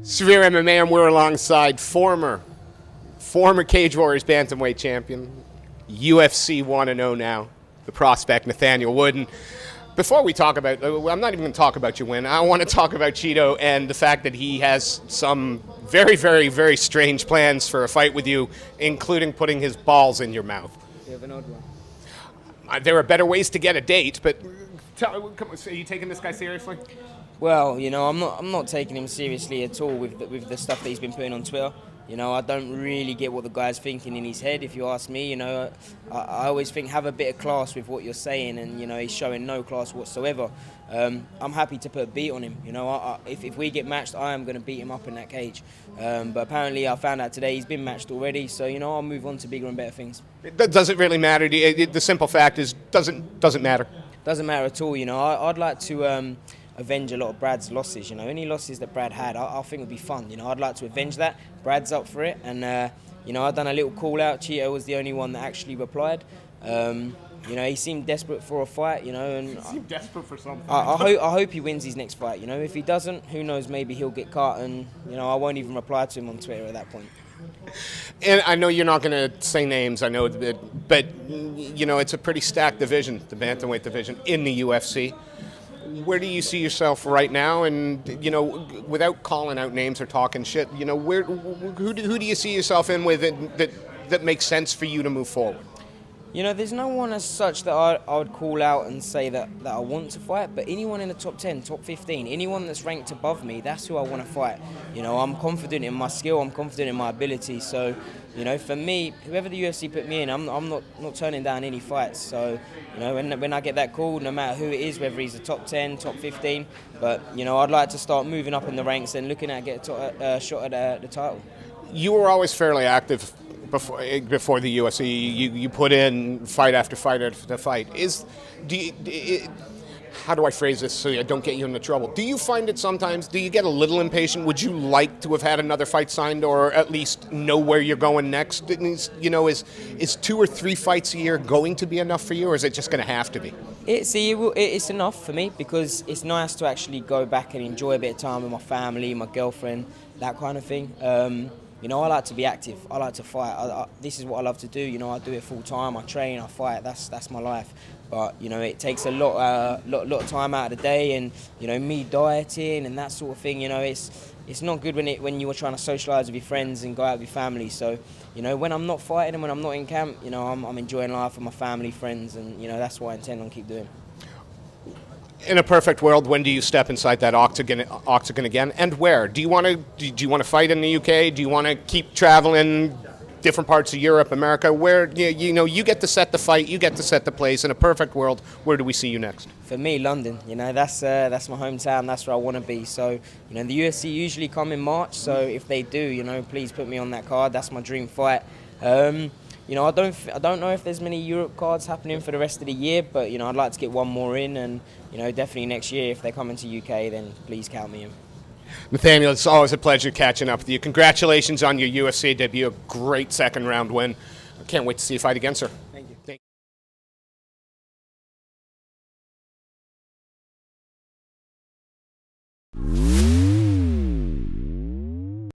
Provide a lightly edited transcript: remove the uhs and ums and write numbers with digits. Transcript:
Severe MMA, and we're alongside former Cage Warriors Bantamweight champion, UFC 1-0 now, the prospect Nathaniel Wood. And before we talk about, I'm not even going to talk about your win. I want to talk about Cheeto and the fact that he has some very, very, very strange plans for a fight with you, including putting his balls in your mouth. You have an odd one. There are better ways to get a date, but are you taking this guy seriously? Well, I'm not taking him seriously at all with the stuff that he's been putting on Twitter. I don't really get what the guy's thinking in his head, if you ask me. I always think have a bit of class with what you're saying, and, he's showing no class whatsoever. I'm happy to put a beat on him. If we get matched, I am going to beat him up in that cage. But apparently I found out today he's been matched already, so, I'll move on to bigger and better things. Does it really matter? The simple fact is, doesn't matter. Doesn't matter at all. I'd like to avenge a lot of Brad's losses. Any losses that Brad had, I think would be fun. I'd like to avenge that. Brad's up for it, and I've done a little call out. Cheeto was the only one that actually replied. He seemed desperate for a fight. And he seemed desperate for something. I hope he wins his next fight. If he doesn't, who knows? Maybe he'll get cut, and I won't even reply to him on Twitter at that point. And I know you're not going to say names, I know, but it's a pretty stacked division, the bantamweight division in the UFC. Where do you see yourself right now? And without calling out names or talking shit, who do you see yourself in with that makes sense for you to move forward? There's no one as such that I would call out and say that I want to fight, but anyone in the top 10, top 15, anyone that's ranked above me, that's who I want to fight. I'm confident in my skill, I'm confident in my ability, so, for me, whoever the UFC put me in, I'm not turning down any fights. So, when I get that call, no matter who it is, whether he's a top 10, top 15, but, I'd like to start moving up in the ranks and looking at get a shot at the title. You were always fairly active before the UFC. You put in fight after fight after fight. How do I phrase this so I don't get you into trouble? Do you find it sometimes, do you get a little impatient? Would you like to have had another fight signed, or at least know where you're going next? Is 2 or 3 fights a year going to be enough for you, or is it just going to have to be? It's enough for me, because it's nice to actually go back and enjoy a bit of time with my family, my girlfriend, that kind of thing. I like to be active. I like to fight. This is what I love to do. I do it full time. I train. I fight. That's my life. But it takes a lot of time out of the day, and me dieting and that sort of thing. It's not good when you were trying to socialise with your friends and go out with your family. So when I'm not fighting and when I'm not in camp, I'm enjoying life with my family, friends, and that's what I intend on keep doing. In a perfect world, when do you step inside that octagon again, and where? Do you want to fight in the UK? Do you want to keep traveling different parts of Europe, America? Where you get to set the fight, you get to set the place. In a perfect world, where do we see you next? For me, London. That's my hometown. That's where I want to be. So the UFC usually come in March. So if they do, please put me on that card. That's my dream fight. I don't know if there's many Europe cards happening for the rest of the year, but I'd like to get one more in, and definitely next year if they come into UK, then please count me in. Nathaniel, it's always a pleasure catching up with you. Congratulations on your UFC debut, a great second round win. I can't wait to see you fight against her.